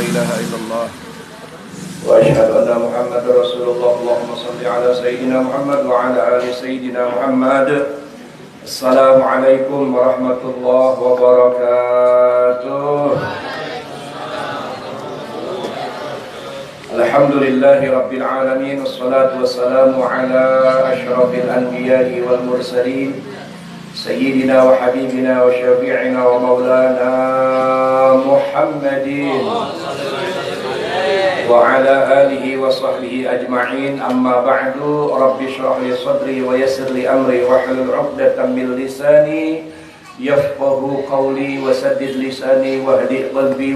إله إلا الله وأشهد أن محمد رسول الله. اللهم صل على سيدنا محمد وعلى آل سيدنا محمد. السلام عليكم ورحمة الله وبركاته. Alhamdulillahi Rabbil Alamin. Wassalatu wassalamu ala ashrafil anbiya'i wal mursalin Sayyidina wa habibina wa syafi'ina wa maulana Muhammadin wa ala alihi wa sahbihi ajma'in. Amma ba'du. Rabbi shrah li sadri wa yassir li amri wa hlul 'uqdatam min lisani yafqahu qawli wa saddid lisani wahdi qalbi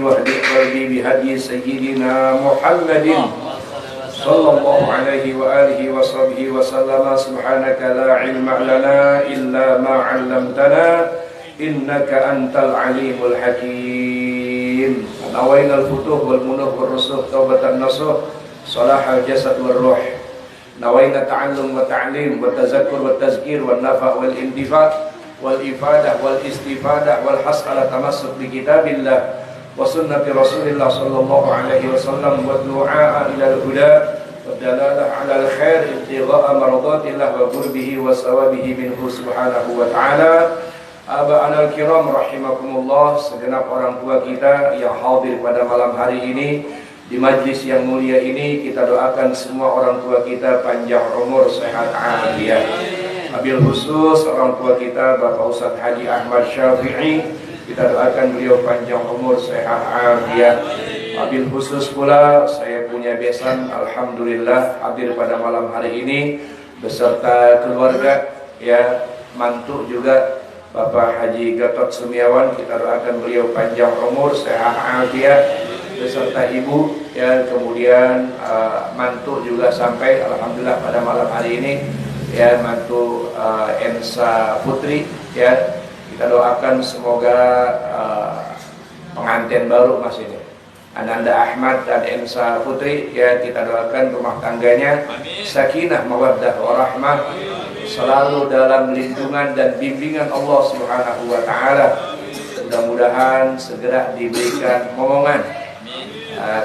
bihadyi sayyidina Muhammadin sallallahu alaihi wa alihi wa sahbihi wa sallama. Subhanaka la ilma lana illa ma 'allamtana innaka antal alimul hakim. Nawainal futuh wal munuh wal rusuh taubatan nasuh salahal jasad wal ruh. Nawaina ta'allum wa ta'lim wa tazakkur wa tazkir wa nafa' wal intifa' wal ifadah wal istifadah wal hasala tamassuk bi kitabillah wa sunnati rasulillah sallallahu alaihi wasallam wa du'a ila al-huda wa dalalah ala al-khair ibtigha'a maradatillah wa qurbihi wa sawabihi minhu subhanahu wa ta'ala. Aba'ana al-kiram rahimakumullah, segenap orang tua kita yang hadir pada malam hari ini di majlis yang mulia ini, kita doakan semua orang tua kita panjang umur, sehat afiat. Wabil khusus orang tua kita Bapak Ustadz Haji Ahmad Syafi'i, kita doakan beliau panjang umur, sehat afiat. Wabil khusus pula saya punya besan, alhamdulillah hadir pada malam hari ini beserta keluarga, ya, mantu juga Bapak Haji Gatot Sumiawan, kita doakan beliau panjang umur, sehat afiat beserta ibu, ya, kemudian mantu juga sampai alhamdulillah pada malam hari ini, ya, mantu Ensa Putri, ya, kita doakan semoga pengantin baru mas ini Ananda Ahmad dan Ensa Putri, ya, kita doakan rumah tangganya sakinah mawaddah warahmah, selalu dalam lindungan dan bimbingan Allah Subhanahu wa taala. Mudah-mudahan segera diberikan momongan,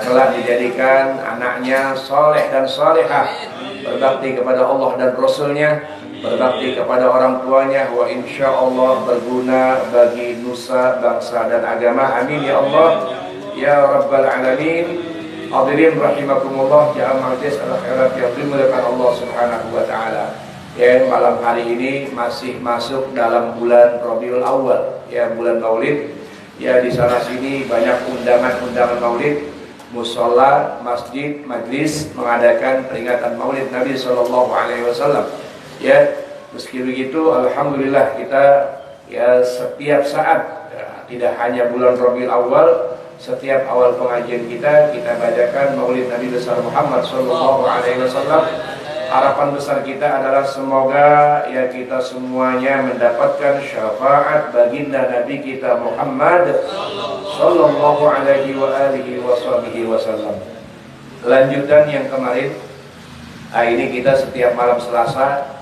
telah dijadikan anaknya soleh dan solehah, berbakti kepada Allah dan Rasulnya, berbakti kepada orang tuanya, wa insya Allah berguna bagi nusa, bangsa dan agama. Amin ya Allah ya Rabbal Alamin. Hadirin rahimakumullah, jamaah majlis al-khairat yang dimuliakan Allah Subhanahu wa taala. Ya, malam hari ini masih masuk dalam bulan Rabiul Awal, ya, bulan Maulid. Ya, di sana sini banyak undangan-undangan Maulid, musola, masjid, majlis mengadakan peringatan Maulid Nabi Sallallahu Alaihi Wasallam. Ya, meski begitu, alhamdulillah kita, ya, setiap saat, ya, tidak hanya bulan Rabiul Awal, setiap awal pengajian kita bacakan Maulid Nabi besar Muhammad Sallallahu Alaihi Wasallam. Harapan besar kita adalah semoga, ya, kita semuanya mendapatkan syafaat baginda Nabi kita Muhammad sallallahu alaihi wa alihi wasallam. Lanjutan yang kemarin, ini kita setiap malam Selasa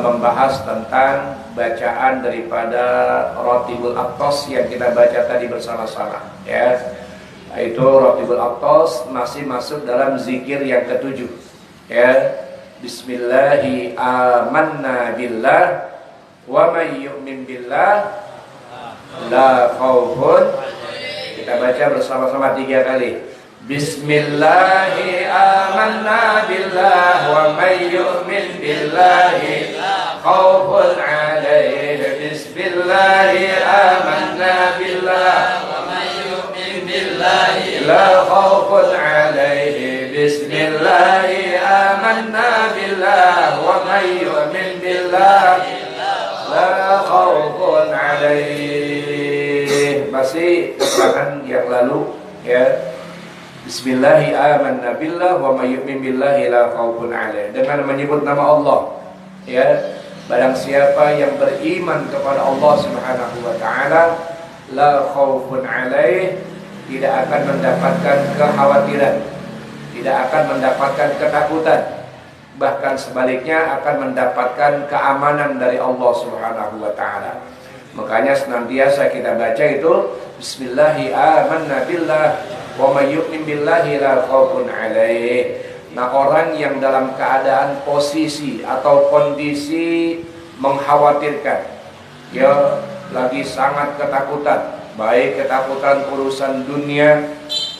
membahas tentang bacaan daripada Ratibul Aqtas yang kita baca tadi bersama-sama, ya. Itu Ratibul Aqtas masih masuk dalam zikir yang ketujuh, ya. Bismillahi amanna billah wa may yu'min billah la khaufun. Kita baca bersama-sama 3 kali. Bismillahi amanna billah wa may yu'min billahi la khaufun alaih. Bismillahi amanna billah wa may yu'min billahi la khaufun alaih. Bismillahi amanna billah wa may yu'min billahi la khaufun alaih. Masih keterangan yang lalu, ya. Bismillahi amanna billah wa may yu'min billahi la khaufun alaih. Dengan menyebut nama Allah, ya, barang siapa yang beriman kepada Allah Subhanahu wa taala, la khaufun alaih, tidak akan mendapatkan kekhawatiran, tidak akan mendapatkan ketakutan, bahkan sebaliknya akan mendapatkan keamanan dari Allah Subhanahu wa taala. Makanya senantiasa kita baca itu Bismillahi amanna billah wa may yu'min billahi la khaufun alaih. Nah, orang yang dalam keadaan posisi atau kondisi mengkhawatirkan, ya lagi sangat ketakutan, baik ketakutan urusan dunia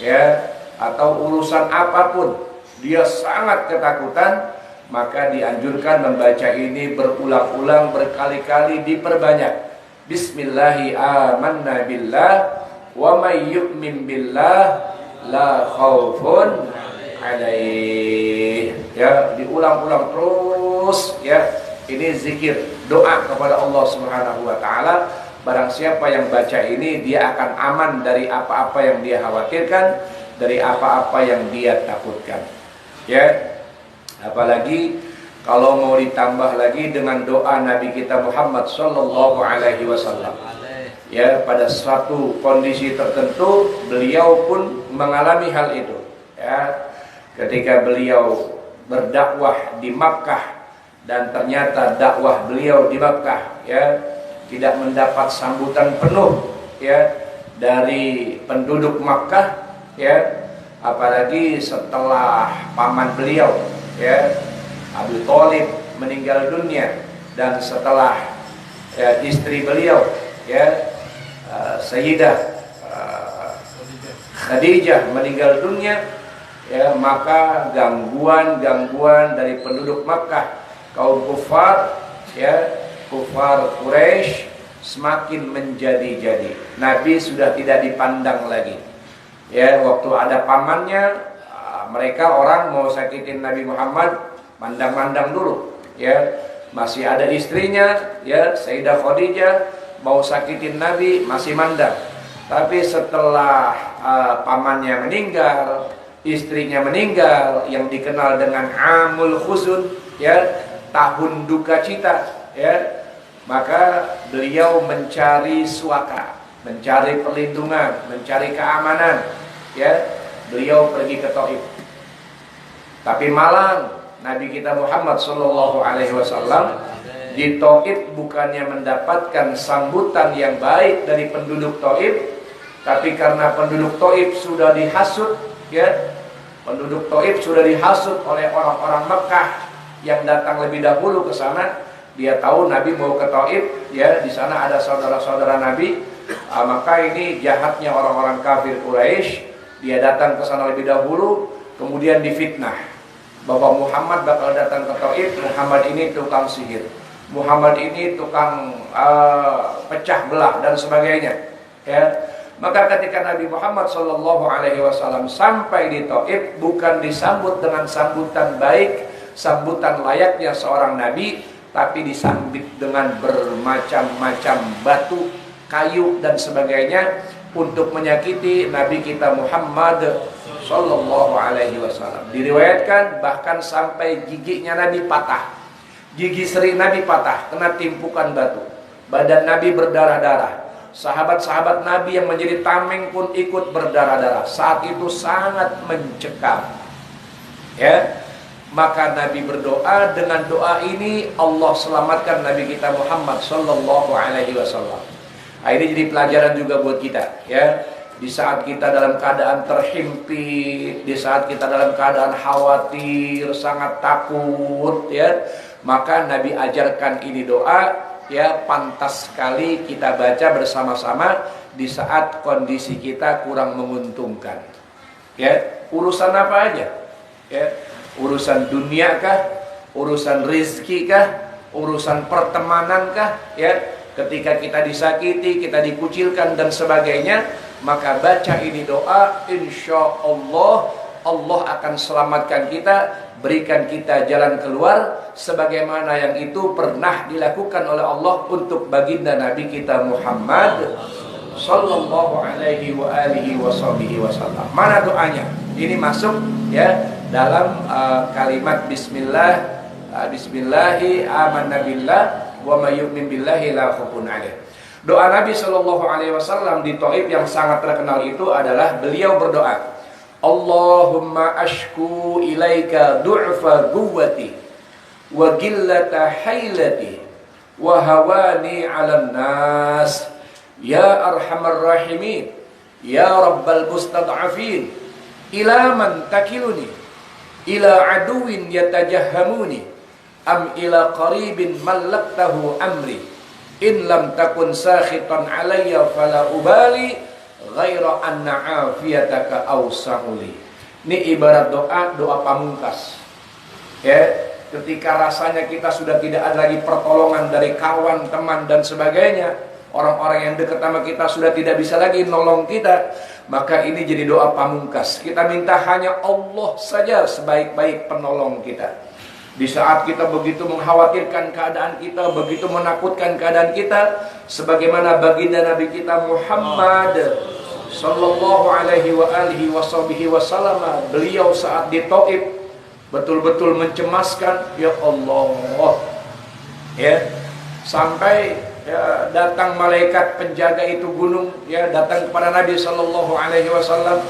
ya atau urusan apapun, dia sangat ketakutan, maka dianjurkan membaca ini berulang-ulang, berkali-kali, diperbanyak. Bismillahi amanna billah wa may yu'min billah la khaufun alaih. Ya, diulang-ulang terus ya. Ini zikir, doa kepada Allah Subhanahu wa taala. Barang siapa yang baca ini, dia akan aman dari apa-apa yang dia khawatirkan, dari apa-apa yang dia takutkan. Ya. Apalagi kalau mau ditambah lagi dengan doa Nabi kita Muhammad sallallahu alaihi wasallam. Ya, pada suatu kondisi tertentu beliau pun mengalami hal itu. Ya, ketika beliau berdakwah di Makkah dan ternyata dakwah beliau di Makkah ya tidak mendapat sambutan penuh ya dari penduduk Makkah ya, apalagi setelah paman beliau ya Abu Thalib meninggal dunia dan setelah ya, istri beliau ya Sayyidah Khadijah meninggal dunia ya, maka gangguan dari penduduk Makkah, kaum kufar ya, kufar Quraisy semakin menjadi-jadi. Nabi sudah tidak dipandang lagi ya, waktu ada pamannya mereka orang mau sakitin Nabi Muhammad mandang-mandang dulu ya, masih ada istrinya ya Sayyidah Khadijah mau sakitin Nabi masih mandang. Tapi setelah pamannya meninggal, istrinya meninggal, yang dikenal dengan Amul Khuzun ya, tahun duka cita ya, maka beliau mencari suaka, mencari perlindungan, mencari keamanan ya, beliau pergi ke Taif. Tapi malang Nabi kita Muhammad sallallahu alaihi wasallam di Taif bukannya mendapatkan sambutan yang baik dari penduduk Taif, tapi karena penduduk Taif sudah dihasut ya, penduduk Taif sudah dihasut oleh orang-orang Mekah yang datang lebih dahulu ke sana. Dia tahu Nabi mau ke Taif ya, di sana ada saudara-saudara Nabi, maka ini jahatnya orang-orang kafir Quraisy. Dia datang ke sana lebih dahulu, kemudian difitnah bahwa Muhammad bakal datang ke Taif. Muhammad ini tukang sihir, Muhammad ini tukang pecah belah dan sebagainya ya. Maka ketika Nabi Muhammad SAW sampai di Taif, bukan disambut dengan sambutan baik, sambutan layaknya seorang Nabi, tapi disambut dengan bermacam-macam batu, kayu dan sebagainya untuk menyakiti Nabi kita Muhammad SAW. Diriwayatkan bahkan sampai giginya Nabi patah, gigi seri Nabi patah kena timpukan batu, badan Nabi berdarah-darah. Sahabat-sahabat Nabi yang menjadi tameng pun ikut berdarah-darah. Saat itu sangat mencekam ya. Maka Nabi berdoa, dengan doa ini Allah selamatkan Nabi kita Muhammad sallallahu alaihi wasallam. Ini jadi pelajaran juga buat kita ya. Di saat kita dalam keadaan terhimpit, di saat kita dalam keadaan khawatir, sangat takut ya, maka Nabi ajarkan ini doa ya, pantas sekali kita baca bersama-sama di saat kondisi kita kurang menguntungkan ya. Urusan apa aja ya, urusan dunia kah, urusan rizki kah, urusan pertemanan kah ya, ketika kita disakiti, kita dikucilkan dan sebagainya, maka baca ini doa, insya Allah Allah akan selamatkan kita, berikan kita jalan keluar sebagaimana yang itu pernah dilakukan oleh Allah untuk baginda Nabi kita Muhammad sallallahu alaihi wa alihi wasallam. Mana doanya? Ini masuk ya dalam kalimat bismillah, bismillahi amanna billah wa may yu'min billahi la khaufun alaih. Doa Nabi sallallahu alaihi wasallam di Taif yang sangat terkenal itu adalah beliau berdoa, Allahumma ashku ilaika du'fa quwwati wa qillata hailati wa hawani 'alan nas. Ya arhamar rahimin, ya rabbal mustad'afin, ila man takiluni, ila aduwin yatajahhamuni, am ila qaribin mallaktahu amri, in lam takun sakhitan alayya fala ubali, ghaira anna afiyataka awsa'uli. Ini ibarat doa pamungkas. Ya, ketika rasanya kita sudah tidak ada lagi pertolongan dari kawan, teman dan sebagainya, orang-orang yang dekat sama kita sudah tidak bisa lagi nolong kita, maka ini jadi doa pamungkas. Kita minta hanya Allah saja sebaik-baik penolong kita. Di saat kita begitu mengkhawatirkan keadaan kita, begitu menakutkan keadaan kita, sebagaimana baginda Nabi kita Muhammad sallallahu alaihi wa alihi wasallam, beliau saat di Taif betul-betul mencemaskan, ya Allah, ya, sampai ya, datang malaikat penjaga itu gunung, ya, datang kepada Nabi sallallahu alaihi wasallam,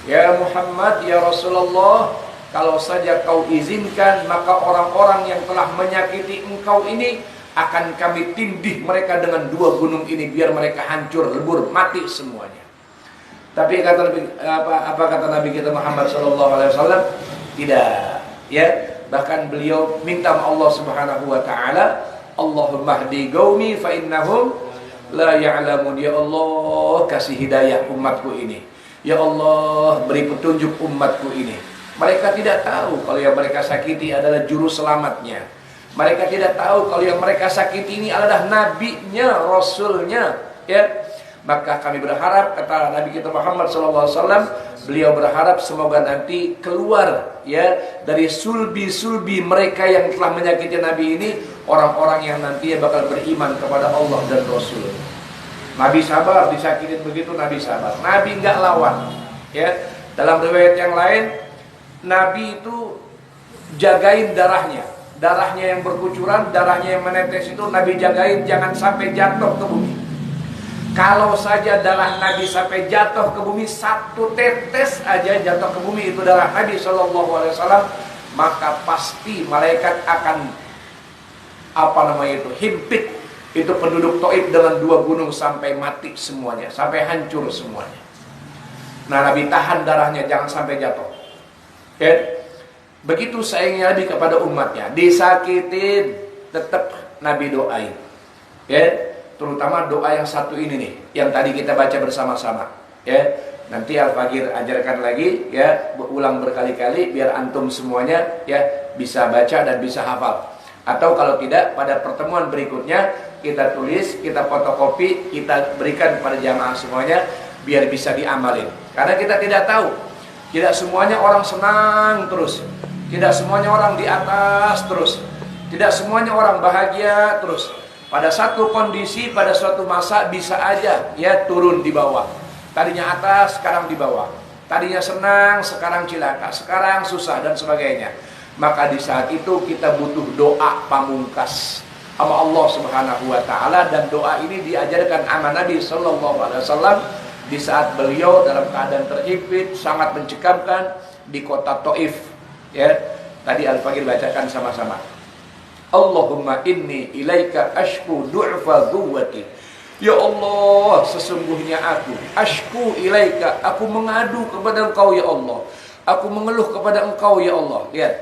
ya Muhammad, ya Rasulullah, kalau saja kau izinkan, maka orang-orang yang telah menyakiti engkau ini akan kami tindih mereka dengan dua gunung ini, biar mereka hancur lebur, mati semuanya. Tapi kata apa kata Nabi kita Muhammad sallallahu alaihi wasallam? Tidak, ya, bahkan beliau minta Allah Subhanahu wa taala, Allahumma hdi qaumi fa innahum la ya'lamun. Ya Allah, kasih hidayah umatku ini. Ya Allah, beri petunjuk umatku ini. Mereka tidak tahu kalau yang mereka sakiti adalah juru selamatnya. Mereka tidak tahu kalau yang mereka sakiti ini adalah nabinya, rasulnya, ya. Maka kami berharap, kata Nabi kita Muhammad SAW, beliau berharap semoga nanti keluar, ya, dari sulbi-sulbi mereka yang telah menyakiti Nabi ini, orang-orang yang nantinya bakal beriman kepada Allah dan Rasul. Nabi sabar, disakitin begitu Nabi sabar. Nabi enggak lawan, ya. Dalam riwayat yang lain, Nabi itu jagain darahnya. Darahnya yang berkucuran, darahnya yang menetes itu Nabi jagain jangan sampai jatuh ke bumi. Kalau saja darah Nabi sampai jatuh ke bumi, satu tetes aja jatuh ke bumi itu darah Nabi SAW, maka pasti malaikat akan himpit itu penduduk Taif dengan dua gunung sampai mati semuanya, sampai hancur semuanya. Nah, Nabi tahan darahnya jangan sampai jatuh. Ya. Begitu sayangnya Nabi kepada umatnya, disakitin tetap Nabi doain. Ya. Terutama doa yang satu ini nih, yang tadi kita baca bersama-sama, ya. Nanti Al-Fagir ajarkan lagi, ya, berulang berkali-kali biar antum semuanya, ya, bisa baca dan bisa hafal. Atau kalau tidak, pada pertemuan berikutnya kita tulis, kita fotokopi, kita berikan kepada jamaah semuanya biar bisa diamalin. Karena kita tidak tahu, tidak semuanya orang senang terus, tidak semuanya orang di atas terus, tidak semuanya orang bahagia terus. Pada satu kondisi, pada suatu masa bisa aja ya turun di bawah. Tadinya atas, sekarang di bawah. Tadinya senang, sekarang cilaka, sekarang susah dan sebagainya. Maka di saat itu kita butuh doa pamungkas sama Allah Subhanahu wa taala, dan doa ini diajarkan sama Nabi sallallahu alaihi wasallam di saat beliau dalam keadaan terhimpit sangat mencekamkan di kota Taif. Ya, tadi Al-Fagir bacakan sama-sama. Allahumma inni ilaika ashku du'fa quwwati. Ya Allah, sesungguhnya aku ashku ilaika, aku mengadu kepada Engkau ya Allah. Aku mengeluh kepada Engkau ya Allah. Lihat,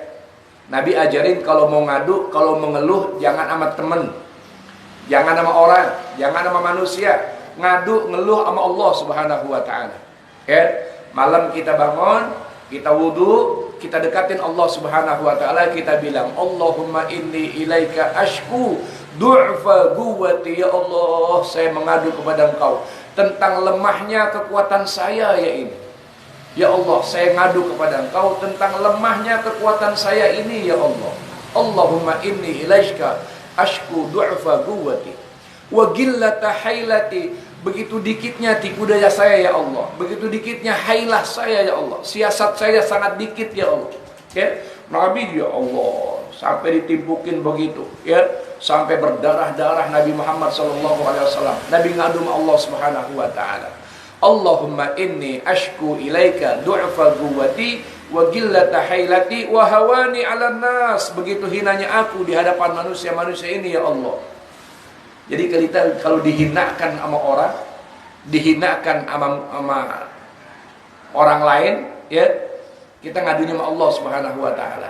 Nabi ajarin kalau mau ngadu, kalau mengeluh jangan sama temen, jangan sama orang, jangan sama manusia. Ngadu, ngeluh sama Allah Subhanahu wa taala. Ya, malam kita bangun, kita wudu, kita dekatin Allah Subhanahu wa taala, kita bilang Allahumma inni ilaika ashku du'fa quwwati. Ya Allah, saya mengadu kepada Engkau tentang lemahnya kekuatan saya ya ini. Ya Allah, saya ngadu kepada Engkau tentang lemahnya kekuatan saya ini ya Allah. Allahumma inni ilaika ashku du'fa quwwati wa qillata hailati. Begitu dikitnya tipu daya saya ya Allah, begitu dikitnya hailah saya ya Allah, siasat saya sangat dikit ya Allah. Ya, Nabi ya Allah sampai ditimpukin begitu, ya, sampai berdarah-darah Nabi Muhammad SAW. Nabi ngadu sama Allah Subhanahu wa taala. Allahumma inni ashku ilaika du'fa quwwati wa qillata hailati wa hawani 'alan nas. Begitu hinanya aku di hadapan manusia-manusia ini ya Allah. Jadi kita kalau dihinakan sama orang, dihinakan sama orang lain, ya kita ngadunya sama Allah Subhanahu wa taala.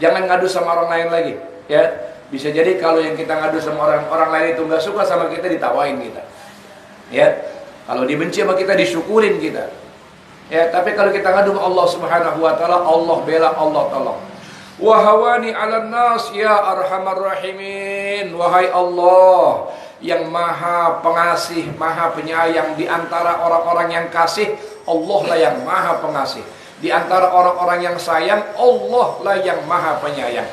Jangan ngadu sama orang lain lagi, ya. Bisa jadi kalau yang kita ngadu sama orang lain itu nggak suka sama kita, ditawain kita. Ya. Kalau dibenci sama kita, disyukurin kita. Ya, tapi kalau kita ngadu sama Allah Subhanahu wa taala, Allah bela, Allah tolong. Wa hawani 'alan nas ya arhamar rahimin. Wahai Allah yang maha pengasih, maha penyayang, di antara orang-orang yang kasih, Allah lah yang maha pengasih. Di antara orang-orang yang sayang, Allah lah yang maha penyayang.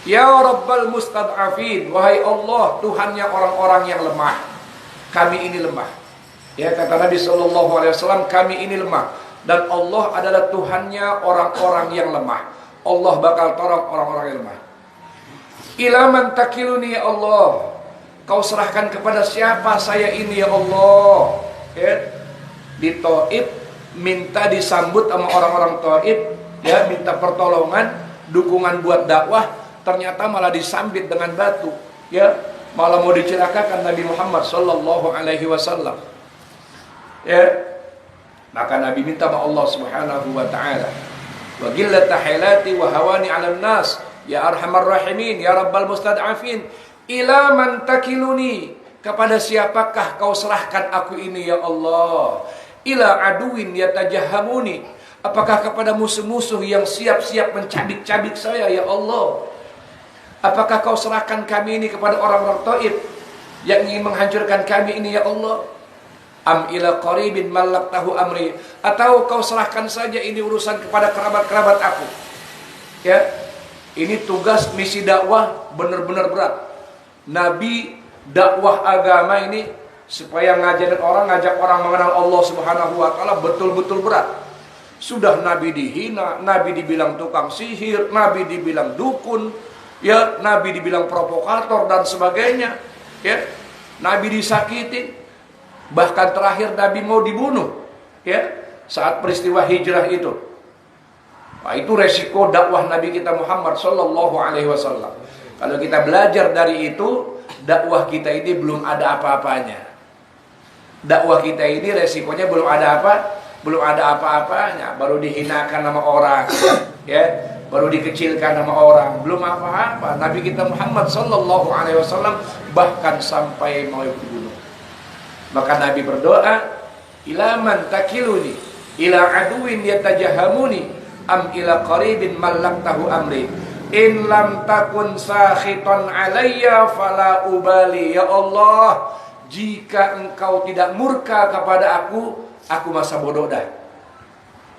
Ya Rabbal mustad'afin, wahai Allah, Tuhannya orang-orang yang lemah. Kami ini lemah. Ya, kata Nabi sallallahu alaihi wasallam, kami ini lemah, dan Allah adalah Tuhannya orang-orang yang lemah. Allah bakal tolong orang-orang yang lemah. Ila man takiluni ya Allah, kau serahkan kepada siapa saya ini ya Allah. Ya, di Taif minta disambut sama orang-orang Taif, ya, minta pertolongan, dukungan buat dakwah, ternyata malah disambit dengan batu, ya, malah mau dicelakakan Nabi Muhammad sallallahu alaihi wasallam. Ya, maka Nabi minta sama Allah Subhanahu wa taala, wa qillata hilati wa hawani 'alan nas ya arhamar rahimin ya rabbal mustad'afin. Ila man takiluni, kepada siapakah kau serahkan aku ini ya Allah. Ila aduin yatajahamuni, apakah kepada musuh-musuh yang siap-siap mencabik-cabik saya ya Allah. Apakah kau serahkan kami ini kepada orang-orang Taif yang ingin menghancurkan kami ini ya Allah. Am ila qaribin mallaktahu amri, atau kau serahkan saja ini urusan kepada kerabat-kerabat aku. Ya, ini tugas misi dakwah benar-benar berat. Nabi dakwah agama ini supaya ngajak orang mengenal Allah Subhanahu wa taala betul-betul berat. Sudah Nabi dihina, Nabi dibilang tukang sihir, Nabi dibilang dukun, ya, Nabi dibilang provokator dan sebagainya, ya. Nabi disakitin. Bahkan terakhir Nabi mau dibunuh, ya, saat peristiwa hijrah itu. Nah, itu resiko dakwah Nabi kita Muhammad sallallahu alaihi wasallam. Kalau kita belajar dari itu, dakwah kita ini belum ada apa-apanya. Dakwah kita ini resikonya belum ada apa-apanya, baru dihinakan sama orang, ya, baru dikecilkan sama orang, belum apa-apa. Nabi kita Muhammad sallallahu alaihi wasallam bahkan sampai mau dibunuh. Maka Nabi berdoa, ila man takiluni, ila aduin yatajahamuni, am ila qaribin mallaktahu amri. In lam takun sakhitan alayya fala ubali. Ya Allah, jika engkau tidak murka kepada aku masa bodoh dah.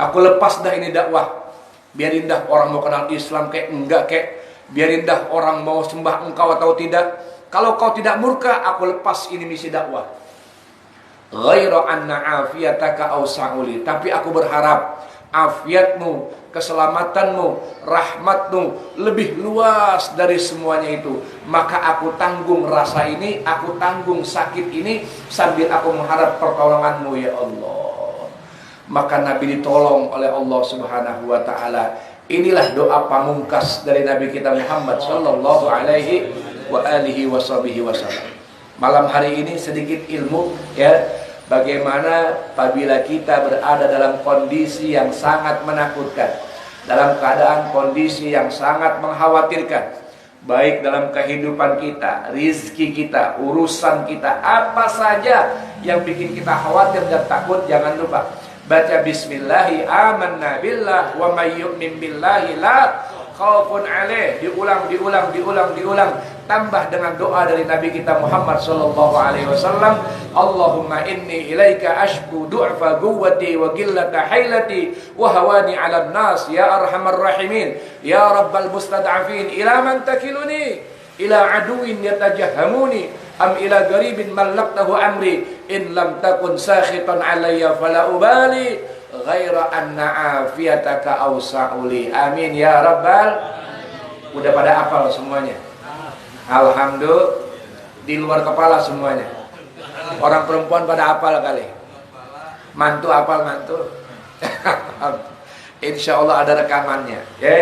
Aku lepas dah ini dakwah. Biarin dah orang mau kenal Islam kayak enggak kayak, biarin dah orang mau sembah engkau atau tidak. Kalau kau tidak murka, aku lepas ini misi dakwah. Ghaira anna afiyataka awsa'uli, tapi aku berharap afiatmu, keselamatanmu, rahmatmu lebih luas dari semuanya itu. Maka aku tanggung rasa ini, aku tanggung sakit ini, sambil aku mengharap pertolonganmu ya Allah. Maka Nabi ditolong oleh Allah Subhanahu wa ta'ala. Inilah doa pamungkas dari Nabi kita Muhammad sallallahu alaihi wa alihi wasallam. Malam hari ini sedikit ilmu, ya, bagaimana apabila kita berada dalam kondisi yang sangat menakutkan, dalam keadaan kondisi yang sangat mengkhawatirkan, baik dalam kehidupan kita, rizki kita, urusan kita, apa saja yang bikin kita khawatir dan takut, jangan lupa baca bismillahi amanna billah wa may yu'min billahi la khaufun alaih. Diulang. Tambah dengan doa dari Nabi kita Muhammad sallallahu alaihi wasallam, Allahumma inni ilaika ashku du'fa quwwati wa qillata hailati wa hawani 'alan nas ya arhamar rahimin ya rabbal mustad'afin. Ila man takiluni, ila aduwin yatajahamuni, am ila qaribin mallaktahu amri. In lam takun sakhitan alayya fala ubali, ghaira anna afiyataka awsa'uli. Amin ya rabbal. Udah pada hafal semuanya? Alhamdulillah, di luar kepala semuanya. Orang perempuan pada hafal kali. Mantu hafal mantu. Insya Allah ada rekamannya. Ya.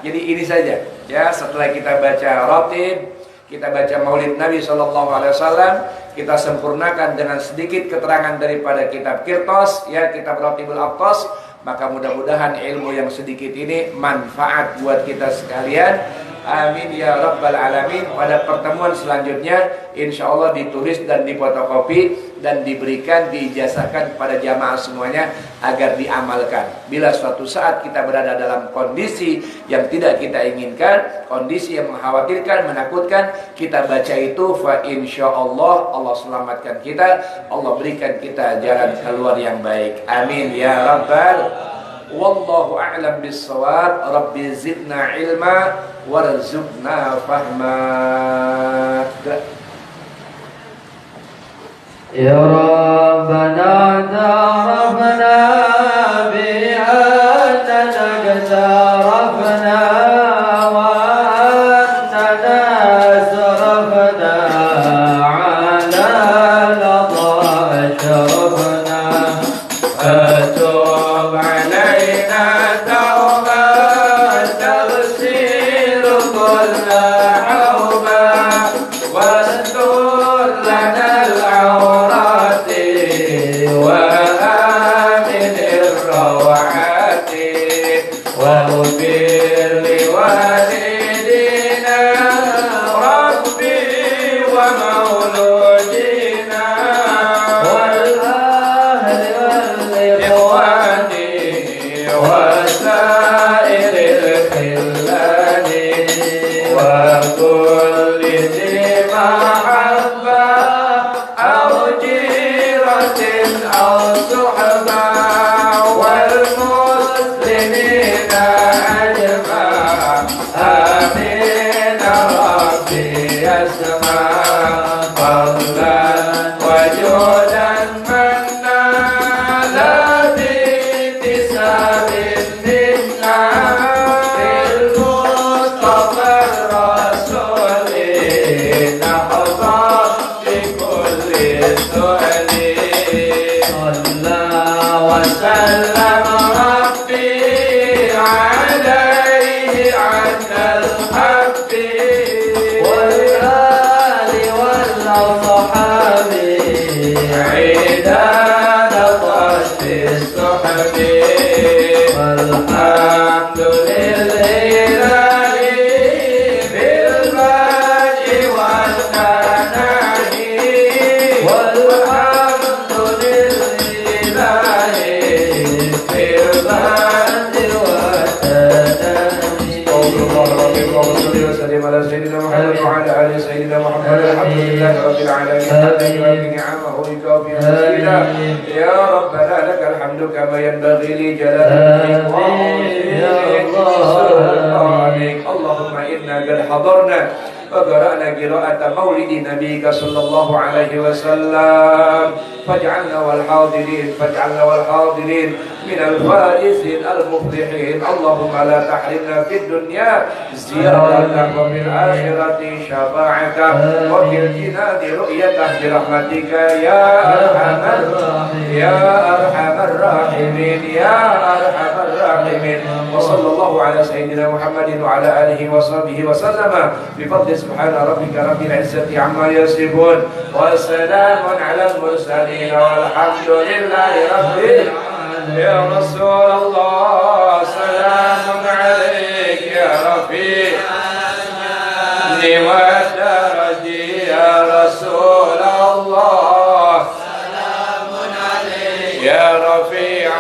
Jadi ini saja. Ya, setelah kita baca ratib, kita baca maulid Nabi SAW, kita sempurnakan dengan sedikit keterangan daripada kitab Qirtos, ya, kitab Ratibul Aqtas, maka mudah-mudahan ilmu yang sedikit ini manfaat buat kita sekalian. Amin ya rabbal alamin. Pada pertemuan selanjutnya insyaallah ditulis dan difotokopi dan diberikan, diijazahkan kepada jamaah semuanya agar diamalkan. Bila suatu saat kita berada dalam kondisi yang tidak kita inginkan, kondisi yang mengkhawatirkan, menakutkan, kita baca itu, fa insyaallah Allah selamatkan kita, Allah berikan kita jalan keluar yang baik. Amin ya rabbal. Wallahu a'lam bis-shawab. Rabbi zidna ilma warzuqna fahma. Ya Rabbana ta'arafna bi'annana qatarafna wa annana sarafna ala lada ashrafna atub alaina tawbah taghsir kulla hawba wastur lana العورات وآمن الروعات واغفر لوالدينا ربي ومولودينا والأهل والإخوان وسائر الخلان وكل ذي محبة أو جيرة أو صحبة والمسلمين أجمع آمين ربي يسمع فضلا وجودا منا لا باكتساب منا بالمصطفى الرسول نحظى بكل السؤال صلى وسلم ربي عليه عند الحق والآل والأصحاب عيدان طشت السحب والحمد لله بالبدء والثناء والحمد لله بالبدء والثناء على سيدنا محمد وعلى آل سيدنا محمد. الحمد لله رب العالمين حتى يوافي نعمه ويكافئ مزيدا. يا ربنا لك الحمد كما ينبغي لجلال وجهك. اللهم إنا قد حضرنا وقرأنا قراءة مولد نبيك صلى الله عليه وسلم فاجعلنا والحاضرين من الفائزين المفلحين. اللهم لا تحرمنا في الدنيا زيارته وفي الآخرة شفاعته وفي الجنان رؤيته برحمتك يا أرحم الراحمين يا أرحم الراحمين. وصلى الله على سيدنا محمد وعلى آله وصحبه وسلم بفضل سبحان ربك رب العزة عما يصفون وسلام على المرسلين والحمد لله رب العالمين. يا رسول الله سلام عليك يا رفيع والدرج يا رسول الله سلام عليك يا رفيع